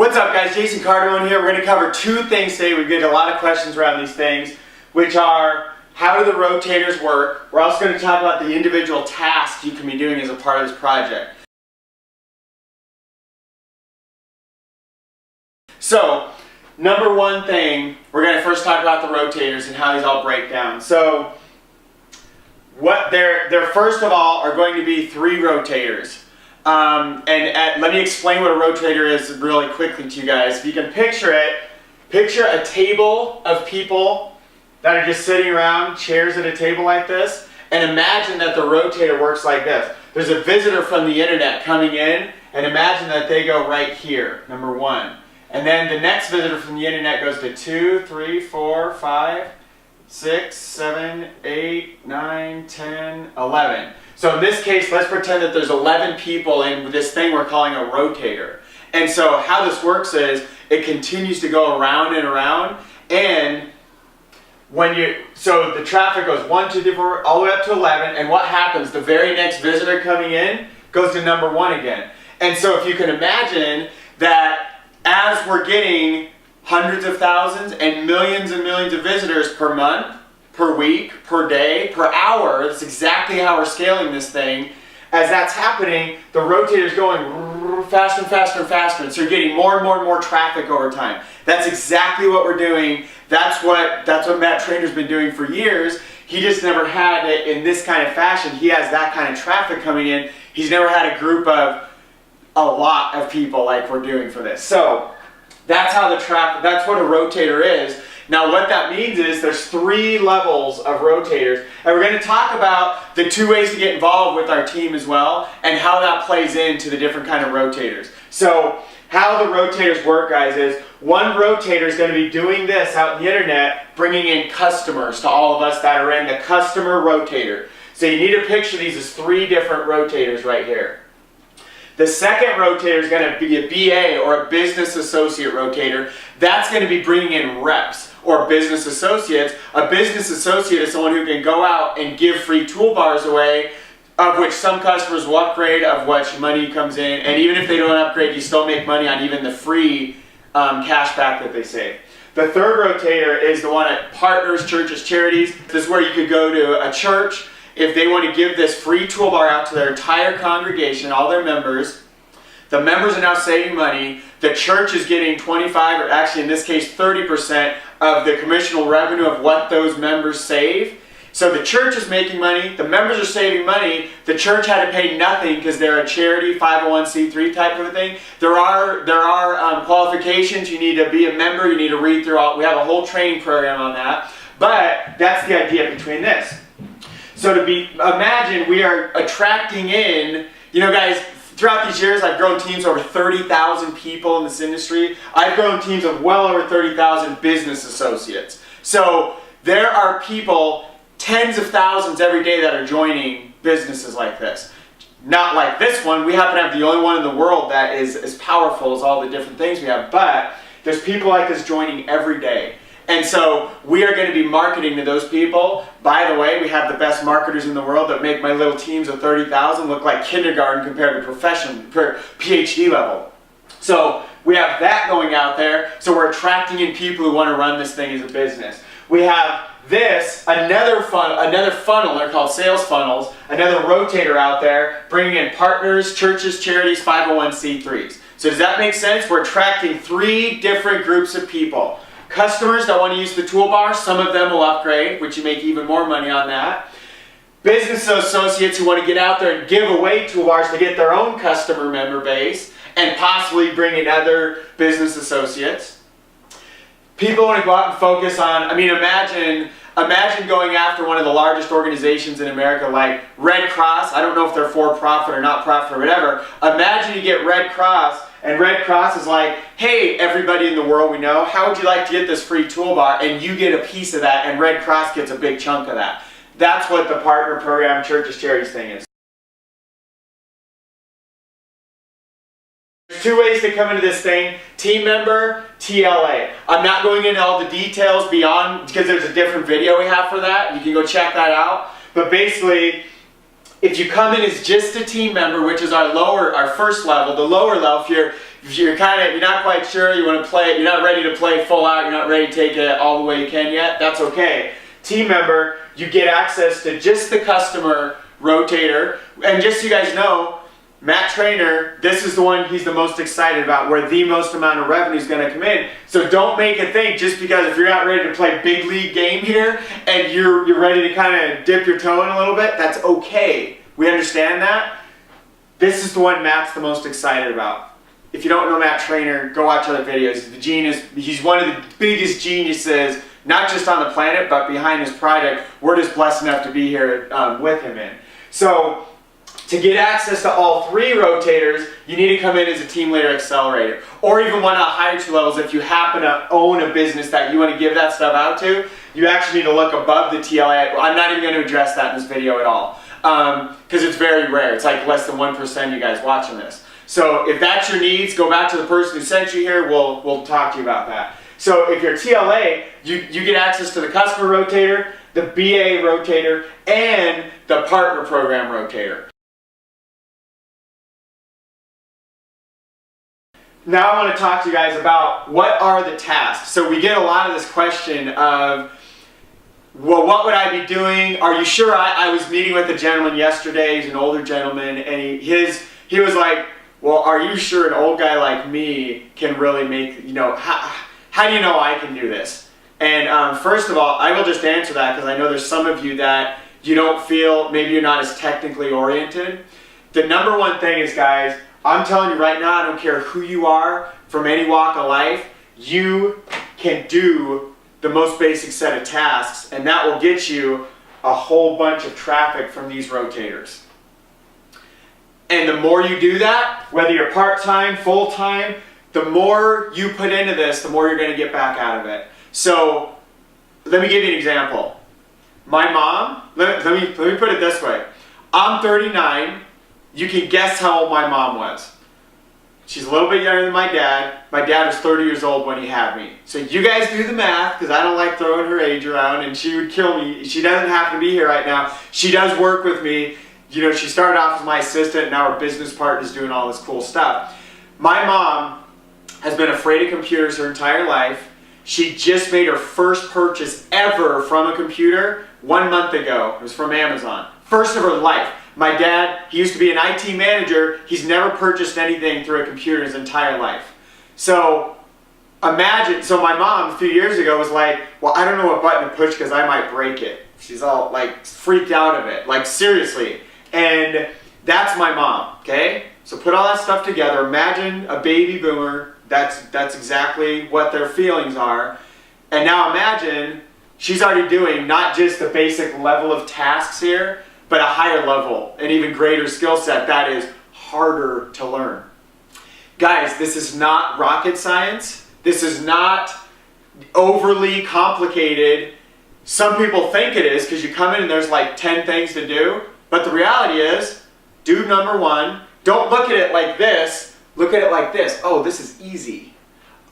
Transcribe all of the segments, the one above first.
What's up guys, Jason Cardamone here. We're going to cover two things today. We get a lot of questions around these things, which are how do the rotators work? We're also going to talk about the individual tasks you can be doing as a part of this project. So, number one thing, we're going to first talk about the rotators and how these all break down. So, what there first of all are going to be three rotators. Let me explain what a rotator is really quickly to you guys. If you can picture it, picture a table of people that are just sitting around, chairs at a table like this, and imagine that the rotator works like this. There's a visitor from the internet coming in, and imagine that they go right here, number one. And then the next visitor from the internet goes to 2, 3, 4, 5, 6, 7, 8, 9, 10, 11. So in this case, let's pretend that there's 11 people in this thing we're calling a rotator. And so how this works is it continues to go around and around, and so the traffic goes 1, 2, 3, 4, all the way up to 11, and what happens? The very next visitor coming in goes to number 1 again. And so if you can imagine that as we're getting hundreds of thousands and millions of visitors per month, per week, per day, per hour, that's exactly how we're scaling this thing. As that's happening, the rotator's going faster and faster and faster, and so you're getting more and more and more traffic over time. That's exactly what we're doing. That's what Matt Trainer's been doing for years. He just never had it in this kind of fashion. He has that kind of traffic coming in. He's never had a group of a lot of people like we're doing for this. So that's how that's what a rotator is. Now what that means is there's 3 levels of rotators, and we're going to talk about the 2 ways to get involved with our team as well, and how that plays into the different kind of rotators. So how the rotators work, guys, is one rotator is going to be doing this out in the internet, bringing in customers to all of us that are in the customer rotator. So you need to picture these as 3 different rotators right here. The second rotator is going to be a BA, or a business associate rotator. That's going to be bringing in reps or business associates. A business associate is someone who can go out and give free toolbars away, of which some customers will upgrade, of which money comes in, and even if they don't upgrade, you still make money on even the free cash back that they save. The third rotator is the one at partners, churches, charities. This is where you could go to a church if they want to give this free toolbar out to their entire congregation, all their members. The members are now saving money. The church is getting 25, or actually in this case 30% of the commissional revenue of what those members save. So the church is making money, the members are saving money, the church had to pay nothing because they're a charity, 501c3 type of a thing. There are qualifications. You need to be a member, you need to read through all, we have a whole training program on that. But that's the idea between this. So imagine we are attracting in, you know guys, throughout these years I've grown teams of over 30,000 people in this industry. I've grown teams of well over 30,000 business associates. So there are people, tens of thousands every day that are joining businesses like this. Not like this one. We happen to have the only one in the world that is as powerful as all the different things we have, but there's people like this joining every day. And so we are going to be marketing to those people. By the way, we have the best marketers in the world that make my little teams of 30,000 look like kindergarten compared to PhD level. So we have that going out there. So we're attracting in people who want to run this thing as a business. We have this, another funnel, they're called sales funnels, another rotator out there, bringing in partners, churches, charities, 501c3s. So does that make sense? We're attracting 3 different groups of people. Customers that want to use the toolbar, some of them will upgrade, which you make even more money on that. Business associates who want to get out there and give away toolbars to get their own customer member base and possibly bring in other business associates. People want to go out and focus on, I mean, imagine going after one of the largest organizations in America like Red Cross. I don't know if they're for-profit or not profit or whatever. Imagine you get Red Cross, and Red Cross is like, hey, everybody in the world we know, how would you like to get this free toolbar? And you get a piece of that, and Red Cross gets a big chunk of that. That's what the partner program, churches, charities thing is. There's 2 ways to come into this thing: team member, TLA. I'm not going into all the details beyond, because there's a different video we have for that. You can go check that out. But basically, if you come in as just a team member, which is our first level, the lower level, if you're not quite sure, you want to play, you're not ready to play full out, you're not ready to take it all the way you can yet, that's okay. Team member, you get access to just the customer rotator. And just so you guys know, Matt Trainer, this is the one he's the most excited about, where the most amount of revenue is going to come in. So don't make it think just because if you're not ready to play big league game here and you're ready to kind of dip your toe in a little bit, that's okay. We understand that. This is the one Matt's the most excited about. If you don't know Matt Trainer, go watch other videos. He's the genius. He's one of the biggest geniuses, not just on the planet, but behind his project. We're just blessed enough to be here with him in. So, to get access to all 3 rotators, you need to come in as a team leader accelerator. Or even one of the higher 2 levels, if you happen to own a business that you want to give that stuff out to, you actually need to look above the TLA. I'm not even going to address that in this video at all. Because it's very rare. It's like less than 1% of you guys watching this. So if that's your needs, go back to the person who sent you here. We'll talk to you about that. So if you're TLA, you get access to the customer rotator, the BA rotator, and the partner program rotator. Now I want to talk to you guys about what are the tasks. So we get a lot of this question of, well, what would I be doing? Are you sure? I was meeting with a gentleman yesterday. He's an older gentleman, and he was like, well, are you sure an old guy like me can really make, how do you know I can do this? And first of all, I will just answer that because I know there's some of you that you don't feel, maybe you're not as technically oriented. The number one thing is, guys, I'm telling you right now, I don't care who you are, from any walk of life, you can do the most basic set of tasks, and that will get you a whole bunch of traffic from these rotators. And the more you do that, whether you're part-time, full-time, the more you put into this, the more you're going to get back out of it. So, let me give you an example. My mom, let me put it this way. I'm 39. You can guess how old my mom was. She's a little bit younger than my dad. My dad was 30 years old when he had me. So you guys do the math, because I don't like throwing her age around, and she would kill me. She doesn't have to be here right now. She does work with me. She started off as my assistant, and now her business partner is doing all this cool stuff. My mom has been afraid of computers her entire life. She just made her first purchase ever from a computer 1 month ago. It was from Amazon. First of her life. My dad, he used to be an IT manager. He's never purchased anything through a computer his entire life. So imagine, so my mom a few years ago was like, well, I don't know what button to push because I might break it. She's all like freaked out of it, like seriously. And that's my mom, okay? So put all that stuff together. Imagine a baby boomer. That's exactly what their feelings are. And now imagine she's already doing not just the basic level of tasks here, but a higher level, an even greater skill set that is harder to learn. Guys, this is not rocket science. This is not overly complicated. Some people think it is because you come in and there's like 10 things to do. But the reality is, do number 1, don't look at it like this. Look at it like this. Oh, this is easy.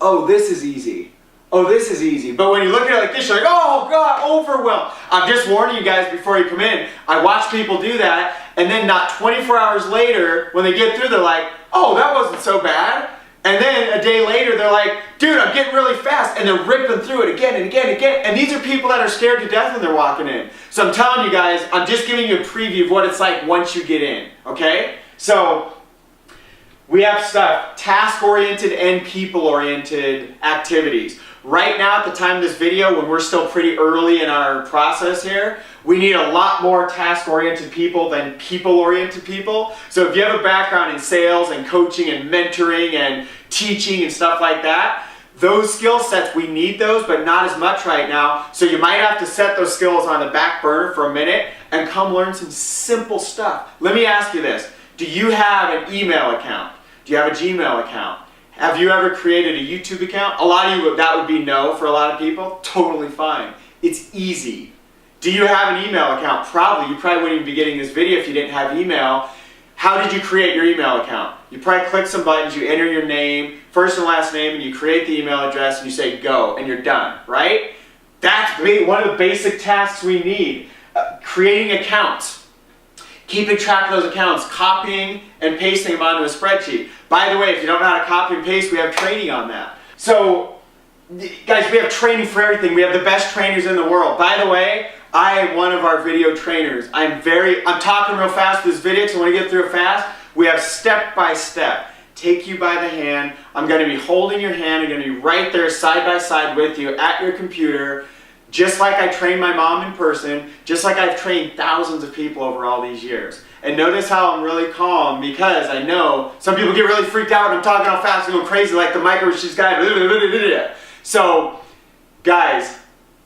Oh, this is easy. Oh, this is easy. But when you look at it like this, you're like, oh God, overwhelmed. I'm just warning you guys before you come in. I watch people do that, and then not 24 hours later, when they get through, they're like, oh, that wasn't so bad. And then a day later, they're like, dude, I'm getting really fast. And they're ripping through it again and again and again. And these are people that are scared to death when they're walking in. So I'm telling you guys, I'm just giving you a preview of what it's like once you get in, okay? So we have stuff, task-oriented and people-oriented activities. Right now, at the time of this video, when we're still pretty early in our process here, we need a lot more task-oriented people than people-oriented people. So if you have a background in sales and coaching and mentoring and teaching and stuff like that, those skill sets, we need those, but not as much right now. So you might have to set those skills on the back burner for a minute and come learn some simple stuff. Let me ask you this. Do you have an email account? Do you have a Gmail account? Have you ever created a YouTube account? A lot of you, that would be no for a lot of people. Totally fine. It's easy. Do you have an email account? Probably. You probably wouldn't even be getting this video if you didn't have email. How did you create your email account? You probably click some buttons, you enter your name, first and last name, and you create the email address, and you say go, and you're done, right? That's one of the basic tasks we need. Creating accounts. keeping track of those accounts, copying and pasting them onto a spreadsheet. By the way, if you don't know how to copy and paste, we have training on that. So, guys, we have training for everything. We have the best trainers in the world. By the way, I am one of our video trainers. I'm talking real fast for this video, so when I get through it fast, we have step by step. Take you by the hand. I'm going to be holding your hand. I'm going to be right there side by side with you at your computer. Just like I trained my mom in person, just like I've trained thousands of people over all these years. And notice how I'm really calm, because I know some people get really freaked out when I'm talking all fast and going crazy like the microchip's guy. So, guys,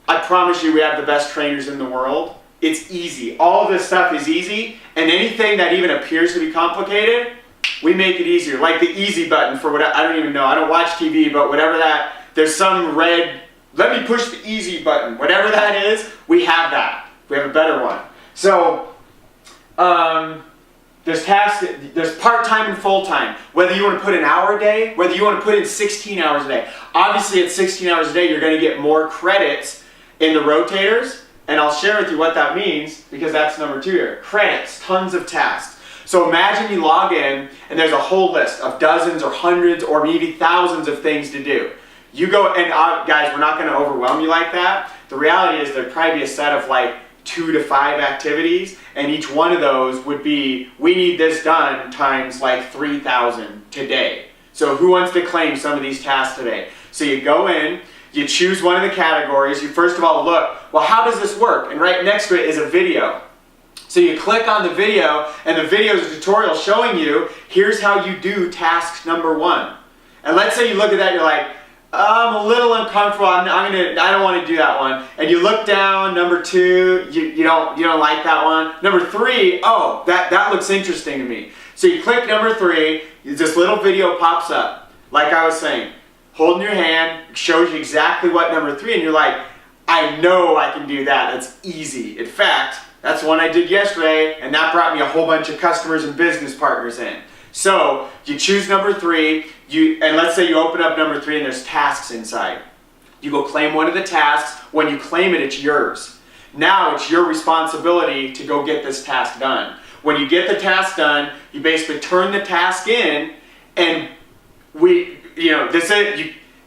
I promise you we have the best trainers in the world. It's easy. All of this stuff is easy, and anything that even appears to be complicated, we make it easier. Like the easy button for whatever, I don't even know, I don't watch TV, but whatever that, there's some red, let me push the easy button. Whatever that is, we have that. We have a better one. So, there's tasks, there's part-time and full-time. Whether you want to put an hour a day, whether you want to put in 16 hours a day. Obviously at 16 hours a day, you're going to get more credits in the rotators, and I'll share with you what that means, because that's number 2 here. Credits, tons of tasks. So imagine you log in, and there's a whole list of dozens or hundreds or maybe thousands of things to do. You go, and guys, we're not going to overwhelm you like that. The reality is there'd probably be a set of like 2 to 5 activities, and each one of those would be, we need this done times like 3,000 today. So who wants to claim some of these tasks today? So you go in, you choose one of the categories, you first of all look, well, how does this work? And right next to it is a video. So you click on the video, and the video is a tutorial showing you, here's how you do task number 1. And let's say you look at that, you're like, I'm a little uncomfortable, I don't want to do that one. And you look down, number 2, you don't like that one. Number 3, oh, that looks interesting to me. So you click number 3, this little video pops up. Like I was saying, holding your hand, shows you exactly what number 3, and you're like, I know I can do that, that's easy. In fact, that's one I did yesterday, and that brought me a whole bunch of customers and business partners in. So, you choose number 3, and let's say you open up number 3 and there's tasks inside. You go claim one of the tasks. When you claim it, it's yours. Now it's your responsibility to go get this task done. When you get the task done, you basically turn the task in, and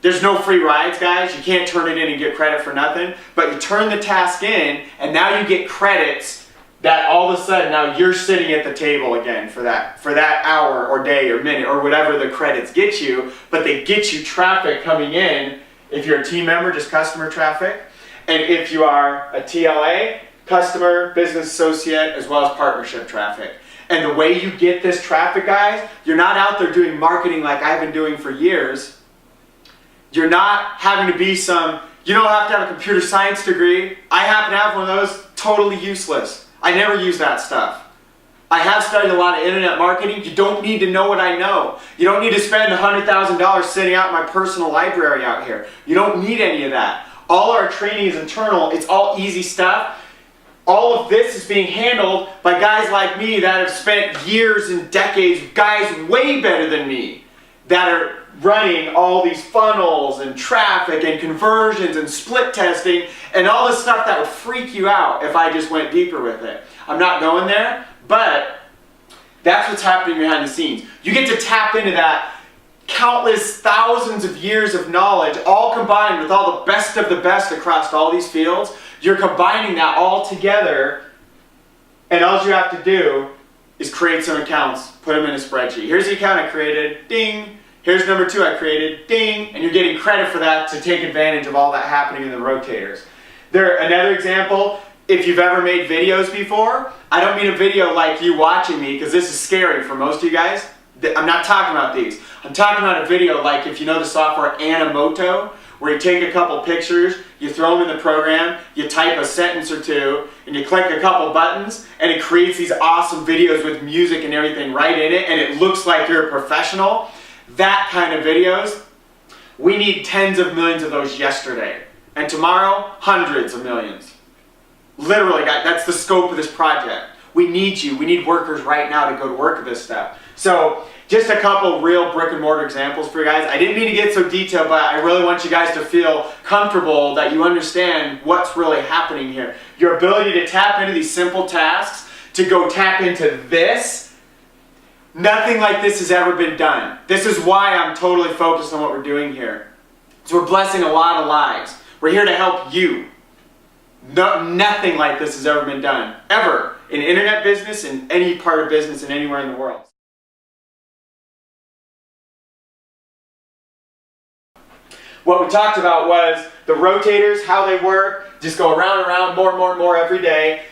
there's no free rides, guys. You can't turn it in and get credit for nothing, but you turn the task in, and now you get credits that all of a sudden now you're sitting at the table again for that hour or day or minute or whatever the credits get you, but they get you traffic coming in. If you're a team member, just customer traffic, and if you are a TLA, customer, business associate, as well as partnership traffic. And the way you get this traffic, guys, you're not out there doing marketing like I've been doing for years. You're not having to be you don't have to have a computer science degree. I happen to have one of those, totally useless. I never use that stuff. I have studied a lot of internet marketing. You don't need to know what I know. You don't need to spend $100,000 sitting out in my personal library out here. You don't need any of that. All our training is internal. It's all easy stuff. All of this is being handled by guys like me that have spent years and decades, guys way better than me, that are running all these funnels and traffic and conversions and split testing and all this stuff that would freak you out if I just went deeper with it. I'm not going there, but that's what's happening behind the scenes. You get to tap into that countless thousands of years of knowledge, all combined with all the best of the best across all these fields. You're combining that all together, and all you have to do is create some accounts, put them in a spreadsheet. Here's the account I created, ding. Here's number 2 I created, ding, and you're getting credit for that to take advantage of all that happening in the rotators. Another example, if you've ever made videos before, I don't mean a video like you watching me, because this is scary for most of you guys. I'm not talking about these. I'm talking about a video like, if you know the software Animoto, where you take a couple pictures, you throw them in the program, you type a sentence or 2, and you click a couple buttons, and it creates these awesome videos with music and everything right in it, and it looks like you're a professional. That kind of videos, we need tens of millions of those yesterday. And tomorrow, hundreds of millions. Literally, guys, that's the scope of this project. We need you. We need workers right now to go to work with this stuff. So, just a couple real brick and mortar examples for you guys. I didn't mean to get so detailed, but I really want you guys to feel comfortable that you understand what's really happening here. Your ability to tap into these simple tasks to go tap into this. Nothing like this has ever been done. This is why I'm totally focused on what we're doing here. So we're blessing a lot of lives. We're here to help you. Nothing like this has ever been done, ever, in internet business, in any part of business, and anywhere in the world. What we talked about was the rotators, how they work, just go around and around more and more and more every day.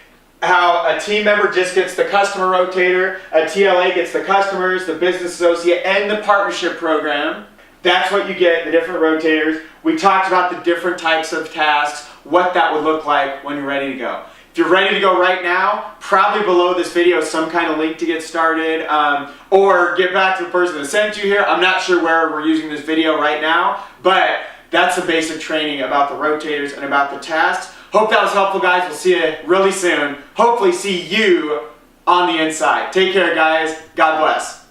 How a team member just gets the customer rotator, a TLA gets the customers, the business associate, and the partnership program. That's what you get, the different rotators. We talked about the different types of tasks, what that would look like when you're ready to go. If you're ready to go right now, probably below this video is some kind of link to get started, or get back to the person that sent you here. I'm not sure where we're using this video right now, but that's the basic training about the rotators and about the tasks. Hope that was helpful, guys. We'll see you really soon. Hopefully see you on the inside. Take care, guys. God bless.